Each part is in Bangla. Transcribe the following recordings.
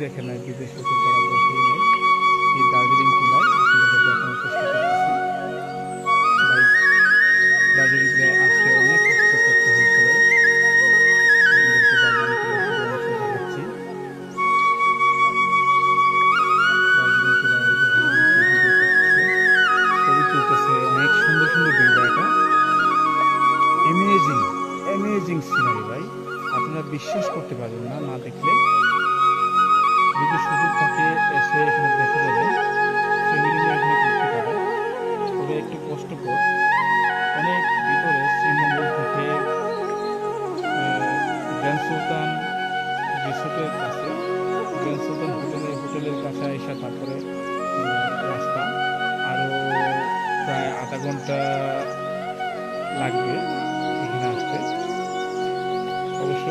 দেখে নাই, বিদেশে তো তারা বসেই নেই। এই দার্জিলিং টিলায় আপনাদেরকে দেখানোর চেষ্টা করতেছি। ভাই দার্জিলিং টিলায় আসতে অনেক কষ্ট করতে হয়েছে ভাই। আপনাদেরকে দার্জিলিং টিলার কিছু অংশ দেখাচ্ছি। দার্জিলিং টিলায় দেখেন অনেকে ভিডিও করতেছে, ছবি তুলতেছে, অনেক সুন্দর সুন্দর ভিউ ভাই। এটা অ্যামেজিং অ্যামেজিং সিনারি ভাই, আপনারা বিশ্বাস করতে পারবেন না না দেখলে। যদি সুযোগ থাকে এসে এখানে দেখে যাবেন, ফ্যামিলি নিয়ে এখানে ঘুরতে পারেন। তবে একটু কষ্টকর, অনেক ভিতরে শ্রীমঙ্গল থেকে গ্র্যান্ড সুলতান রিসোর্টের কাছে, গ্র্যান্ড সুলতান হোটেলের কাছে এসে তারপরে রাস্তা আরও প্রায় আধা ঘন্টা লাগবে এখানে আসতে। অবশ্য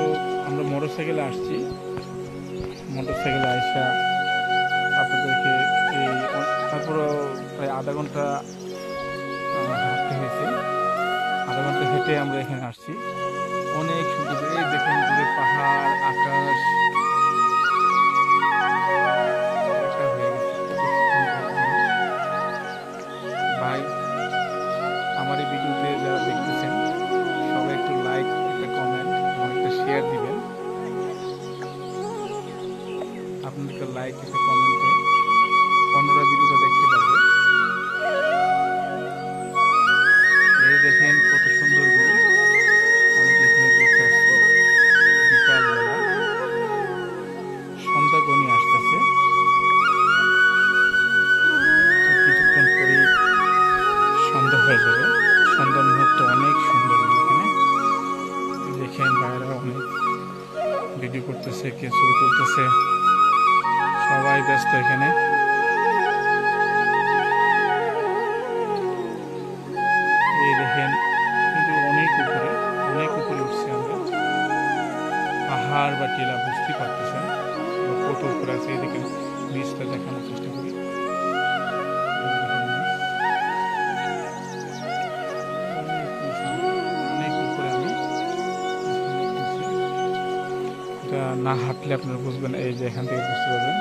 আমরা মোটর সাইকেলে আসছি, মোটর সাইকেলে আসা আপনাদেরকে এই তারপরও প্রায় আধা ঘন্টা হাঁটতে হয়েছে। আধা ঘন্টা হেঁটে আমরা এখানে আসছি। অনেক সুন্দর, এই দেখেন দূরে পাহাড়, আকাশ একা হয়ে গেছে। ভাই আমার এই ভিডিওতে যারা দেখতেছেন সবাই একটু লাইক, একটা কমেন্ট এবং একটা শেয়ার দিবেন। আপনাদেরকে লাইক, একটা কমেন্টে অন্যরা ভিডিওটা দেখতে পারবে। এই দেখেন কত সুন্দর ভিউ, অনেকে এখানে ঘুরতে আসছে। বিকালবেলা সন্ধ্যা ঘনিয়ে আসতেছে, কিছুক্ষণ পরেই সন্ধ্যা হয়ে যাবে। সন্ধ্যার মুহূর্ত অনেক সুন্দর এখানে। দেখেন বাইরে অনেক ভিডিও করতেছে, কেউ ছবি তুলতেছে, সবাই ব্যস্ত এখানে। এই দেখেন কিন্তু অনেক উপরে উঠছি আমরা। পাহাড় বা টিলা বুঝতে পারতেছেন কত উপরে আছে। এদিকে নিচটা দেখানোর চেষ্টা করি। অনেক উপরে আমি, এটা না হাঁটলে আপনারা বুঝবেন। এই যে এখান থেকে বুঝতে পারবেন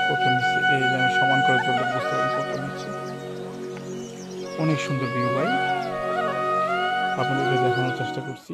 কত নিচে। এই যে আমি সমান করে চললে বুঝতে পারবেন কত নিচে। অনেক সুন্দর ভিউ ভাই, আপনাদেরকে দেখানোর চেষ্টা করছি।